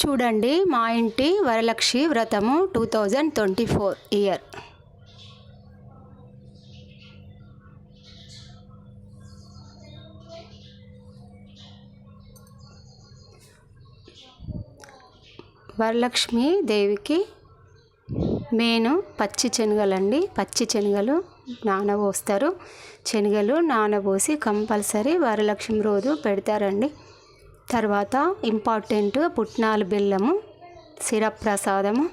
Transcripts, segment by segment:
చూడండి మా ఇంటి వరలక్ష్మి వ్రతము 2024 ఇయర్. వరలక్ష్మి దేవికి మెయిన్ పచ్చి శనగలండి. పచ్చి శనగలు నానబోస్తారు. శనగలు నానబోసి కంపల్సరీ వరలక్ష్మి రోజు పెడతారండి. తర్వాత ఇంపార్టెంట్ పుట్నాలు బెల్లము, శిరప్రసాదము.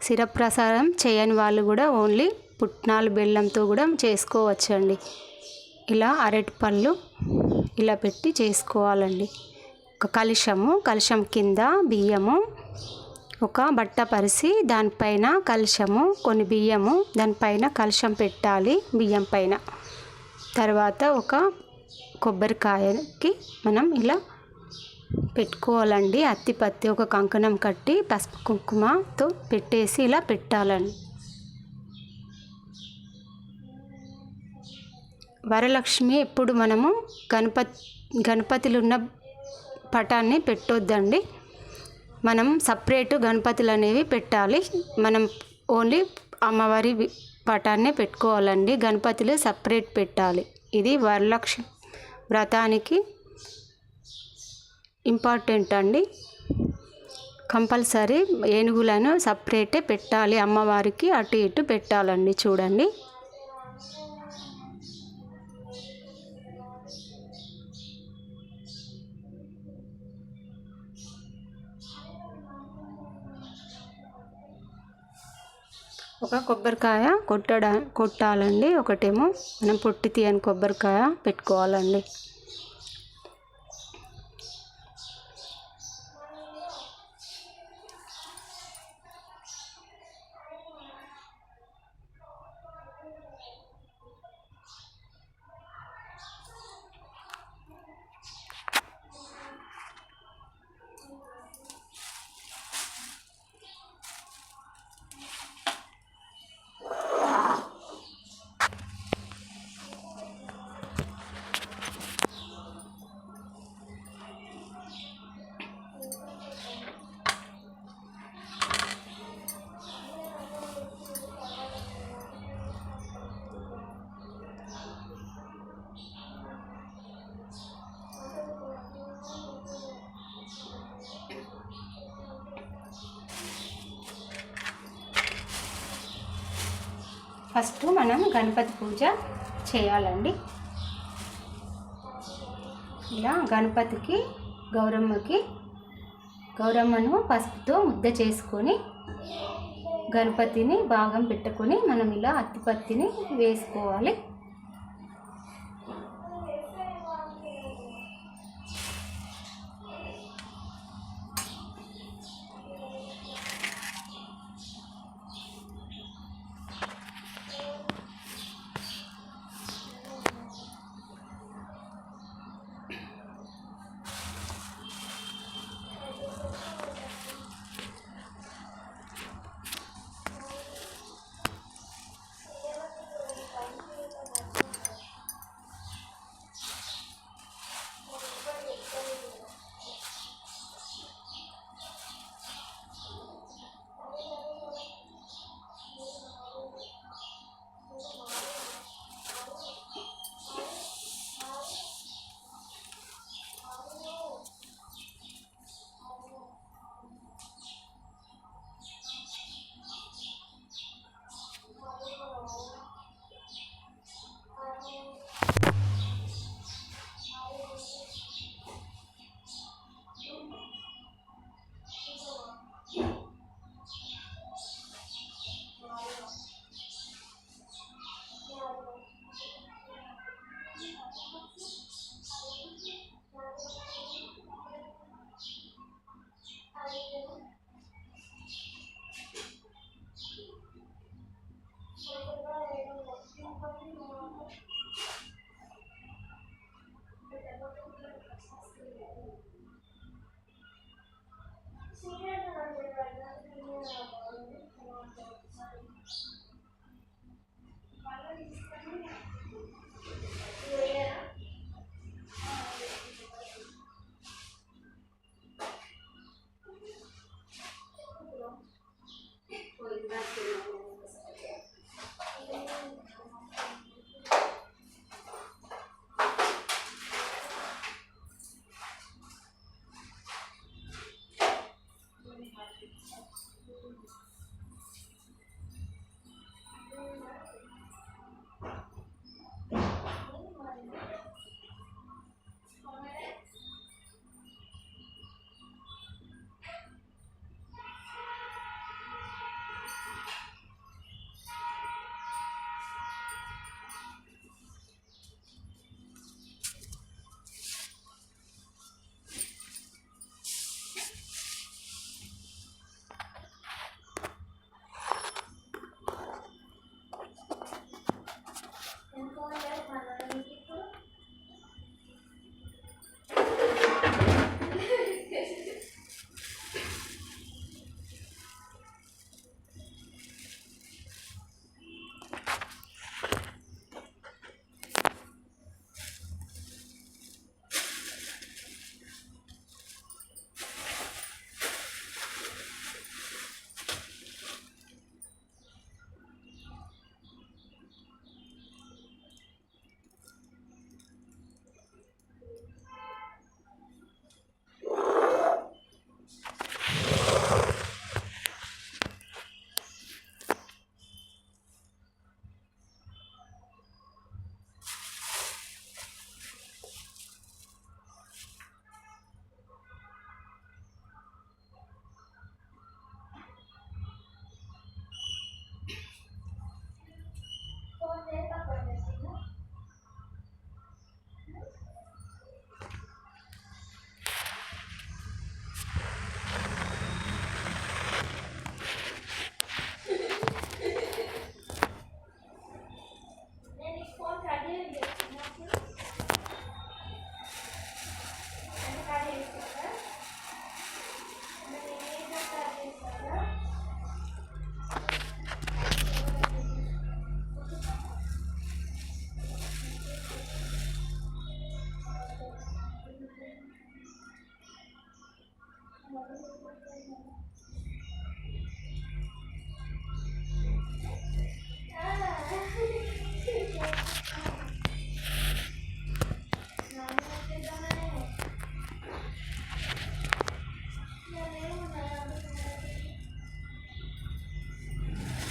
శిరప్రసాదం చేయని వాళ్ళు కూడా ఓన్లీ పుట్నాలు బెల్లంతో కూడా చేసుకోవచ్చండి. ఇలా అరటిపళ్ళు ఇలా పెట్టి చేసుకోవాలండి. ఒక కలశం కింద బియ్యము, ఒక బట్ట పరిసి దానిపైన కలశము, కొన్ని బియ్యము, దానిపైన కలశం పెట్టాలి బియ్యం పైన. తర్వాత ఒక కొబ్బరికాయకి మనం ఇలా పెట్టుకోవాలండి. అత్తిపత్తి ఒక కంకణం కట్టి పసుపు కుంకుమతో పెట్టేసి ఇలా పెట్టాలండి. వరలక్ష్మి ఎప్పుడు మనము గణపతులు ఉన్న పటాన్ని పెట్టొద్దండి. మనం సపరేట్ గణపతులు అనేవి పెట్టాలి. మనం ఓన్లీ అమ్మవారి పటాన్నే పెట్టుకోవాలండి. గణపతులు సపరేట్ పెట్టాలి. ఇది వరలక్ష్మి వ్రతానికి ఇంపార్టెంట్ అండి. కంపల్సరీ ఏనుగులను సపరేటే పెట్టాలి. అమ్మవారికి అటు ఇటు పెట్టాలండి. చూడండి. ఒక కొబ్బరికాయ కొట్టాలండి. ఒకటేమో మనం పొట్టి తీయని కొబ్బరికాయ పెట్టుకోవాలండి. ఫస్ట్ మనం గణపతి పూజ చేయాలండి. ఇలా గణపతికి గౌరమ్మను పసుపుతో ముద్ద చేసుకొని గణపతిని భాగం పెట్టుకొని మనం ఇలా అత్తిపత్తిని వేసుకోవాలి.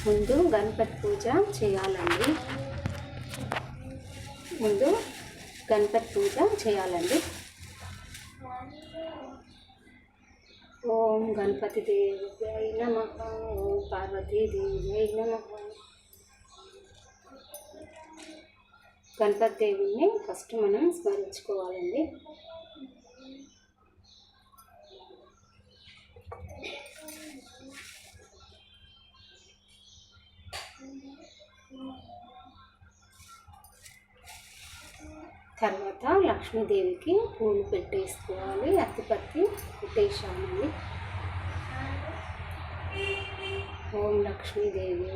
ముందు గణపతి పూజ చేయాలండి. ముందు గణపతి పూజ చేయాలండి. ఓం గణపతి దేవ్యై నమః. ఓం పార్వతీ దేవ్యై నమః. గణపతి దేవుని ఫస్ట్ మనం స్మరించుకోవాలండి. తర్వాత లక్ష్మీదేవికి పూలు పెట్టేసుకోవాలి. అత్తిపత్తి పెట్టేసానండి. ఓం లక్ష్మీదేవి.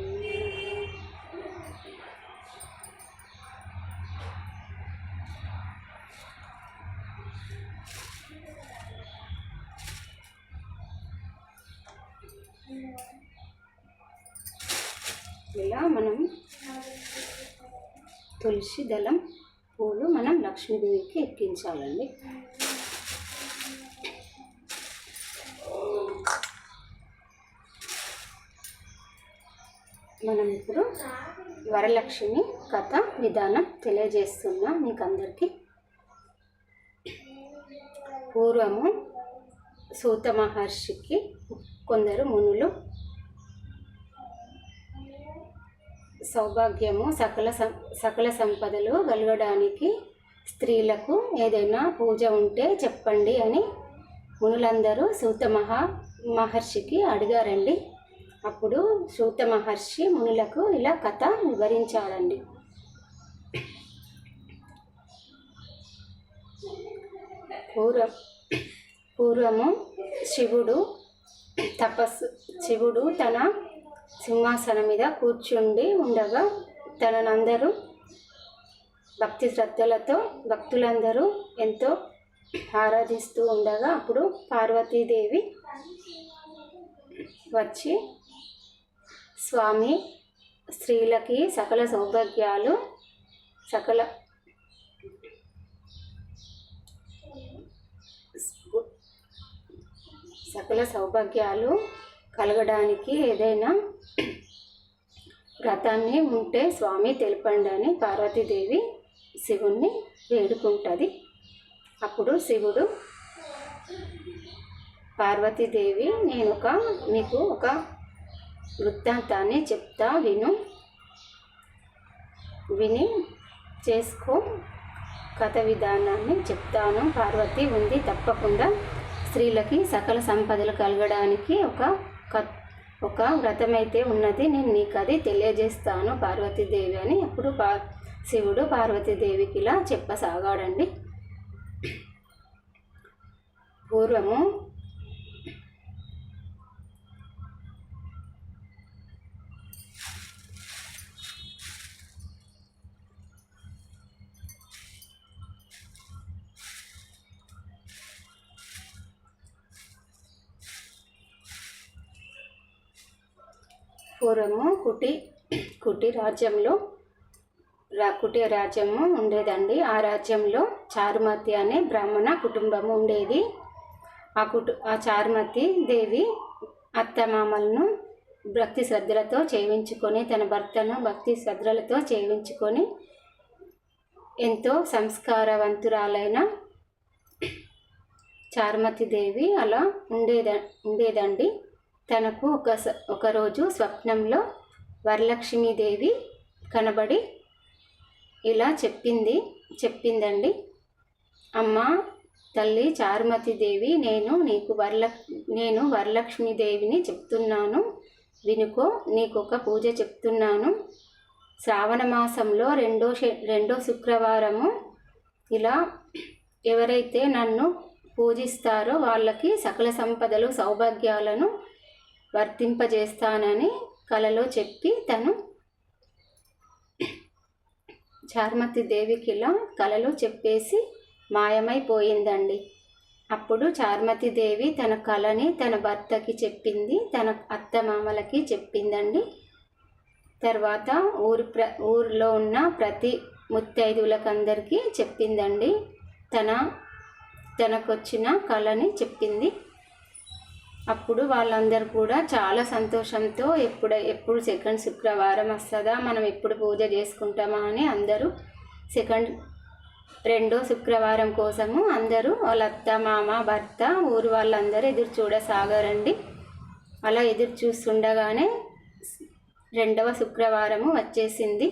ఇలా మనం తులసి దళం పూలు మనం లక్ష్మీదేవికి ఎక్కించాలండి. మనం ఇప్పుడు వరలక్ష్మి కథ విధానం తెలియజేస్తున్నా మీకు అందరికీ. పూర్వము సూత మహర్షికి కొందరు మునులు సౌభాగ్యము సకల సంపదలు కలగడానికి స్త్రీలకు ఏదైనా పూజ ఉంటే చెప్పండి అని మునులందరూ సూత మహర్షికి అడిగారండి. అప్పుడు సూత మహర్షి మునులకు ఇలా కథ వివరించాడండి. పూర్వము శివుడు తన సింహాసనం మీద కూర్చుండి ఉండగా తననందరూ భక్తులందరూ ఎంతో ఆరాధిస్తూ ఉండగా అప్పుడు పార్వతీదేవి వచ్చి, స్వామి, స్త్రీలకి సకల సౌభాగ్యాలు కలగడానికి ఏదైనా వ్రతాన్ని ఉంటే స్వామి తెలపండి అని పార్వతీదేవి శివుణ్ణి వేడుకుంటుంది. అప్పుడు శివుడు, పార్వతీదేవి, నేను మీకు ఒక వృత్తాంతాన్ని చెప్తా, విని చేసుకో. కథ విధానాన్ని చెప్తాను. పార్వతి ఉంది, తప్పకుండా స్త్రీలకి సకల సంపదలు కలగడానికి ఒక వ్రతమైతే ఉన్నది, నేను నీకు అది తెలియజేస్తాను పార్వతీదేవి అని. అప్పుడు శివుడు పార్వతీదేవికి ఇలా చెప్పసాగాడండి. పూర్వము కుటి రాజ్యము ఉండేదండి. ఆ రాజ్యంలో చారుమతి అనే బ్రాహ్మణ కుటుంబము ఉండేది. ఆ చారుమతి దేవి అత్తమామలను భక్తి శ్రద్ధలతో చేయించుకొని, తన భర్తను భక్తి శ్రద్ధలతో చేయించుకొని ఎంతో సంస్కారవంతురాలైన చారుమతి దేవి అలా ఉండేదండి. తనకు ఒకరోజు స్వప్నంలో వరలక్ష్మీదేవి కనబడి ఇలా చెప్పిందండి. అమ్మ తల్లి చారుమతి దేవి, నేను వరలక్ష్మీదేవిని చెప్తున్నాను, వినుకో. నీకు ఒక పూజ చెప్తున్నాను. శ్రావణ మాసంలో రెండో శుక్రవారము ఇలా ఎవరైతే నన్ను పూజిస్తారో వాళ్ళకి సకల సంపదలు సౌభాగ్యాలను వర్తింపజేస్తానని కలలో చెప్పి తను చారుమతి దేవికి ఇలా కలలో చెప్పేసి మాయమైపోయిందండి. అప్పుడు చారుమతి దేవి తన కళని తన భర్తకి చెప్పింది, తన అత్తమామలకి చెప్పిందండి. తర్వాత ఊరిలో ఉన్న ప్రతి ముత్తైదువులకందరికీ చెప్పిందండి. తనకొచ్చిన కళని చెప్పింది. అప్పుడు వాళ్ళందరూ కూడా చాలా సంతోషంతో ఎప్పుడు సెకండ్ శుక్రవారం వస్తుందా, మనం ఎప్పుడు పూజ చేసుకుంటామా అని అందరూ రెండో శుక్రవారం కోసము అందరూ వాళ్ళ అత్త మామ భర్త ఊరు వాళ్ళందరూ ఎదురు చూడసాగారండి. అలా ఎదురు చూస్తుండగానే రెండవ శుక్రవారము వచ్చేసింది.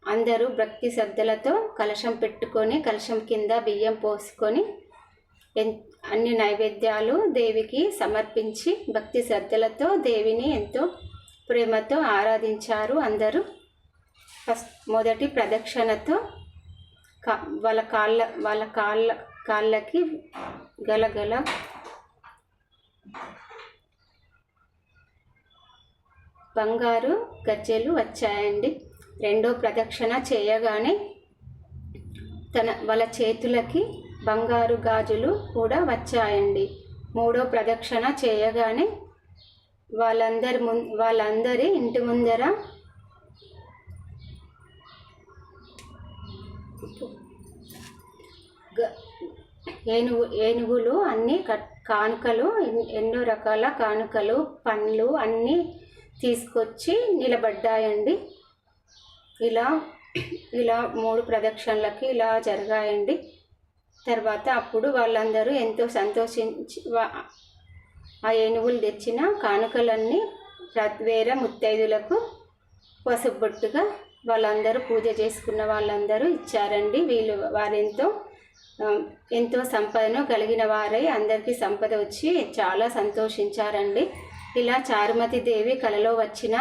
అందరూ భక్తి శ్రద్ధలతో కలశం పెట్టుకొని కలశం కింద బియ్యం పోసుకొని అన్ని నైవేద్యాలు దేవికి సమర్పించి భక్తి శ్రద్ధలతో దేవిని ఎంతో ప్రేమతో ఆరాధించారు అందరూ. మొదటి ప్రదక్షిణతో వాళ్ళ కాళ్ళకి గలగల బంగారు గజ్జెలు వచ్చాయండి. రెండో ప్రదక్షిణ చేయగానే వాళ్ళ చేతులకి బంగారు గాజులు కూడా వచ్చాయండి. మూడో ప్రదక్షిణ చేయగానే వాళ్ళందరి ఇంటి ముందర ఏనుగులు అన్నీ కానుకలు, ఎన్నో రకాల కానుకలు, పండ్లు అన్నీ తీసుకొచ్చి నిలబడ్డాయండి. ఇలా 3 ప్రదక్షిణలకి ఇలా జరిగాయండి. తర్వాత అప్పుడు వాళ్ళందరూ ఎంతో సంతోషించి ఆ ఏనుగులు తెచ్చిన కానుకలన్నీ వేరే ముత్తైదులకు పసుబొట్టుగా వాళ్ళందరూ పూజ చేసుకున్న వాళ్ళందరూ ఇచ్చారండి. వారెంతో ఎంతో సంపదను కలిగిన వారై అందరికీ సంపద వచ్చి చాలా సంతోషించారండి. ఇలా చారుమతి దేవి కలలో వచ్చిన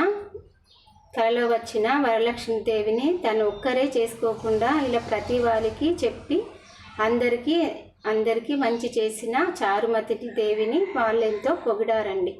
వరలక్ష్మీదేవిని తను ఒక్కరే చేసుకోకుండా ఇలా ప్రతి వారికి చెప్పి అందరికీ మంచి చేసిన చారుమతి దేవిని వాళ్ళు ఎంతో పొగిడారండి.